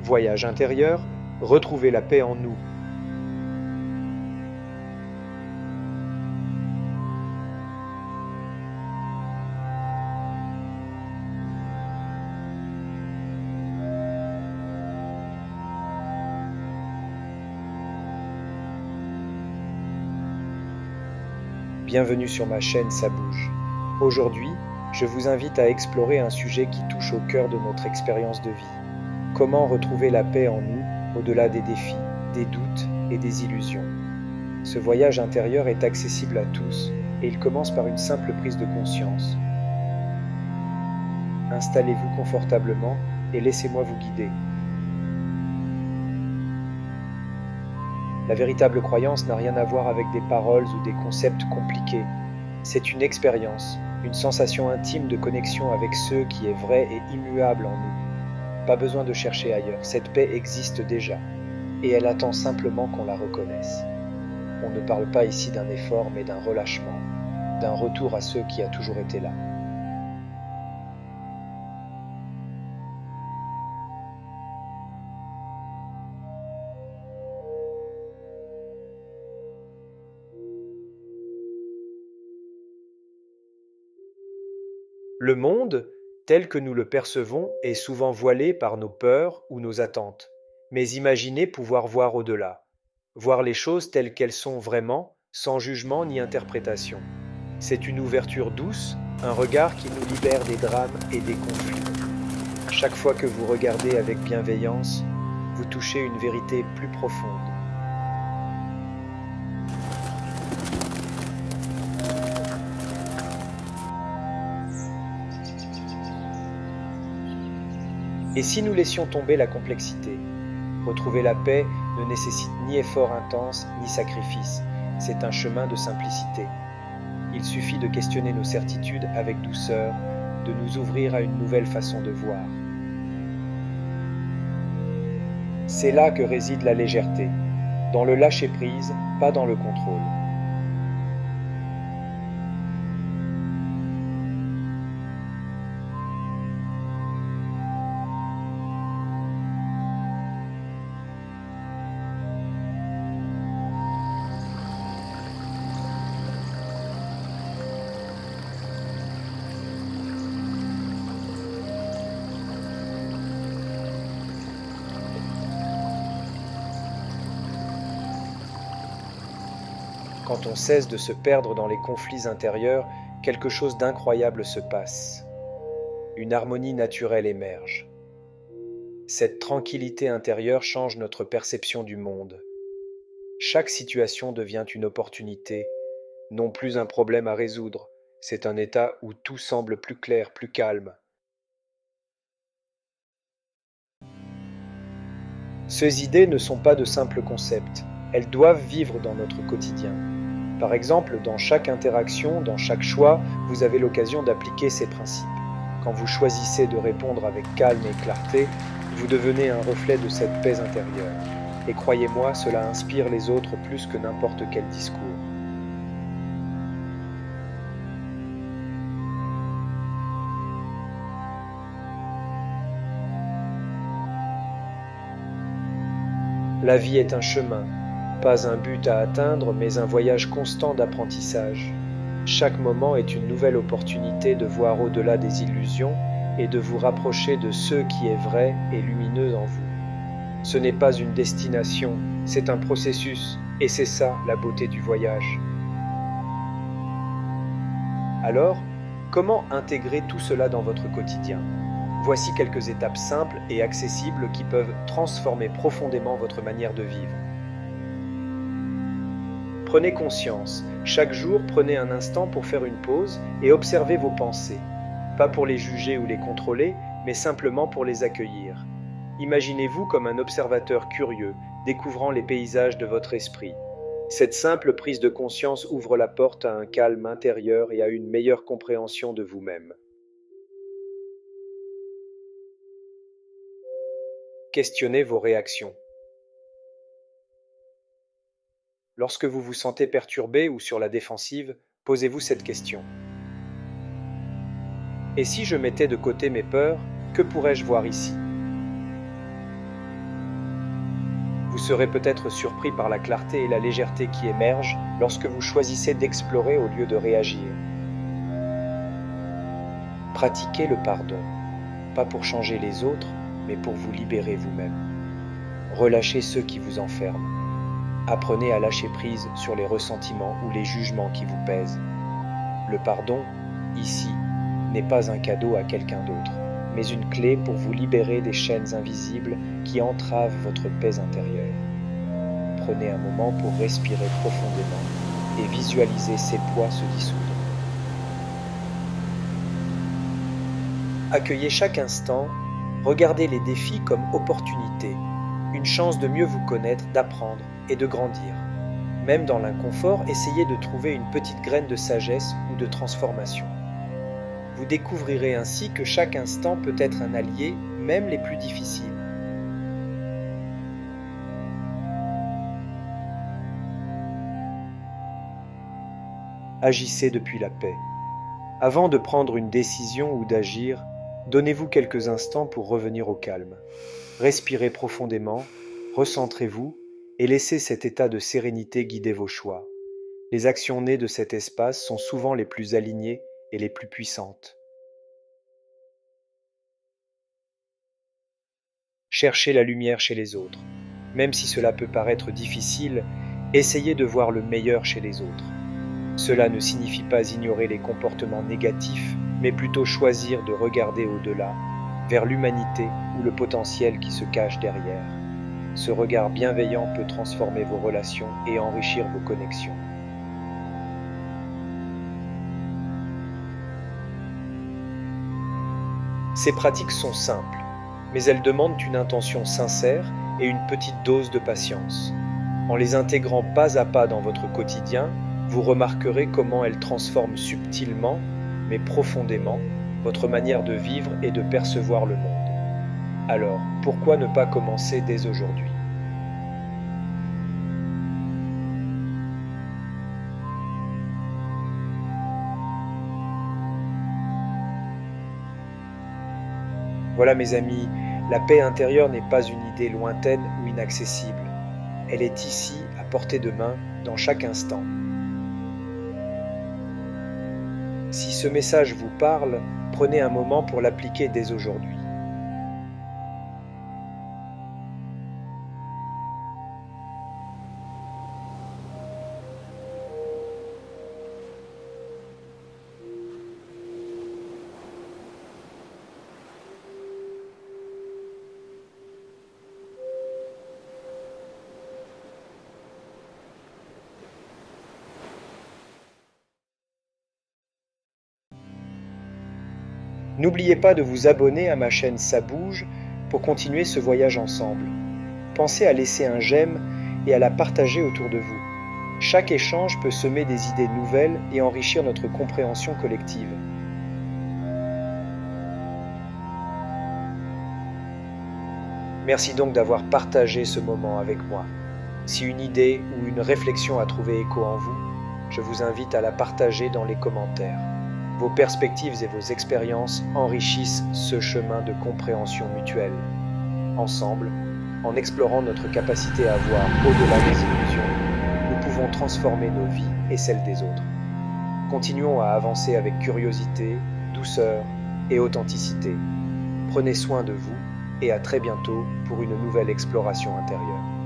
Voyage intérieur, retrouver la paix en nous. Bienvenue sur ma chaîne Ça bouge. Aujourd'hui, je vous invite à explorer un sujet qui touche au cœur de notre expérience de vie. Comment retrouver la paix en nous, au-delà des défis, des doutes et des illusions. Ce voyage intérieur est accessible à tous et il commence par une simple prise de conscience. Installez-vous confortablement et laissez-moi vous guider. La véritable croyance n'a rien à voir avec des paroles ou des concepts compliqués. C'est une expérience, une sensation intime de connexion avec ce qui est vrai et immuable en nous. Pas besoin de chercher ailleurs, cette paix existe déjà, et elle attend simplement qu'on la reconnaisse. On ne parle pas ici d'un effort, mais d'un relâchement, d'un retour à ce qui a toujours été là. Le monde, tel que nous le percevons, est souvent voilé par nos peurs ou nos attentes. Mais imaginez pouvoir voir au-delà, voir les choses telles qu'elles sont vraiment, sans jugement ni interprétation. C'est une ouverture douce, un regard qui nous libère des drames et des conflits. Chaque fois que vous regardez avec bienveillance, vous touchez une vérité plus profonde. Et si nous laissions tomber la complexité? Retrouver la paix ne nécessite ni effort intense, ni sacrifice. C'est un chemin de simplicité. Il suffit de questionner nos certitudes avec douceur, de nous ouvrir à une nouvelle façon de voir. C'est là que réside la légèreté, dans le lâcher-prise, pas dans le contrôle. Quand on cesse de se perdre dans les conflits intérieurs, quelque chose d'incroyable se passe. Une harmonie naturelle émerge. Cette tranquillité intérieure change notre perception du monde. Chaque situation devient une opportunité, non plus un problème à résoudre. C'est un état où tout semble plus clair, plus calme. Ces idées ne sont pas de simples concepts. Elles doivent vivre dans notre quotidien. Par exemple, dans chaque interaction, dans chaque choix, vous avez l'occasion d'appliquer ces principes. Quand vous choisissez de répondre avec calme et clarté, vous devenez un reflet de cette paix intérieure. Et croyez-moi, cela inspire les autres plus que n'importe quel discours. La vie est un chemin, pas un but à atteindre, mais un voyage constant d'apprentissage. Chaque moment est une nouvelle opportunité de voir au-delà des illusions et de vous rapprocher de ce qui est vrai et lumineux en vous. Ce n'est pas une destination, c'est un processus, et c'est ça la beauté du voyage. Alors, comment intégrer tout cela dans votre quotidien? Voici quelques étapes simples et accessibles qui peuvent transformer profondément votre manière de vivre. Prenez conscience. Chaque jour, prenez un instant pour faire une pause et observez vos pensées. Pas pour les juger ou les contrôler, mais simplement pour les accueillir. Imaginez-vous comme un observateur curieux, découvrant les paysages de votre esprit. Cette simple prise de conscience ouvre la porte à un calme intérieur et à une meilleure compréhension de vous-même. Questionnez vos réactions. Lorsque vous vous sentez perturbé ou sur la défensive, posez-vous cette question. Et si je mettais de côté mes peurs, que pourrais-je voir ici? serez peut-être surpris par la clarté et la légèreté qui émergent lorsque vous choisissez d'explorer au lieu de réagir. Pratiquez le pardon, pas pour changer les autres, mais pour vous libérer vous-même. Relâchez ceux qui vous enferment. Apprenez à lâcher prise sur les ressentiments ou les jugements qui vous pèsent. Le pardon, ici, n'est pas un cadeau à quelqu'un d'autre, mais une clé pour vous libérer des chaînes invisibles qui entravent votre paix intérieure. Prenez un moment pour respirer profondément et visualiser ces poids se dissoudre. Accueillez chaque instant, regardez les défis comme opportunités, une chance de mieux vous connaître, d'apprendre et de grandir. Même dans l'inconfort, essayez de trouver une petite graine de sagesse ou de transformation. Vous découvrirez ainsi que chaque instant peut être un allié, même les plus difficiles. Agissez depuis la paix. Avant de prendre une décision ou d'agir, donnez-vous quelques instants pour revenir au calme. Respirez profondément, recentrez-vous et laissez cet état de sérénité guider vos choix. Les actions nées de cet espace sont souvent les plus alignées et les plus puissantes. Cherchez la lumière chez les autres. Même si cela peut paraître difficile, essayez de voir le meilleur chez les autres. Cela ne signifie pas ignorer les comportements négatifs, mais plutôt choisir de regarder au-delà, vers l'humanité ou le potentiel qui se cache derrière. Ce regard bienveillant peut transformer vos relations et enrichir vos connexions. Ces pratiques sont simples, mais elles demandent une intention sincère et une petite dose de patience. En les intégrant pas à pas dans votre quotidien, vous remarquerez comment elles transforment subtilement, mais profondément, votre manière de vivre et de percevoir le monde. Alors, pourquoi ne pas commencer dès aujourd'hui ? Voilà mes amis, la paix intérieure n'est pas une idée lointaine ou inaccessible. Elle est ici, à portée de main, dans chaque instant. Si ce message vous parle, prenez un moment pour l'appliquer dès aujourd'hui. N'oubliez pas de vous abonner à ma chaîne Ça Bouge pour continuer ce voyage ensemble. Pensez à laisser un j'aime et à la partager autour de vous. Chaque échange peut semer des idées nouvelles et enrichir notre compréhension collective. Merci donc d'avoir partagé ce moment avec moi. Si une idée ou une réflexion a trouvé écho en vous, je vous invite à la partager dans les commentaires. Vos perspectives et vos expériences enrichissent ce chemin de compréhension mutuelle. Ensemble, en explorant notre capacité à voir au-delà des illusions, nous pouvons transformer nos vies et celles des autres. Continuons à avancer avec curiosité, douceur et authenticité. Prenez soin de vous et à très bientôt pour une nouvelle exploration intérieure.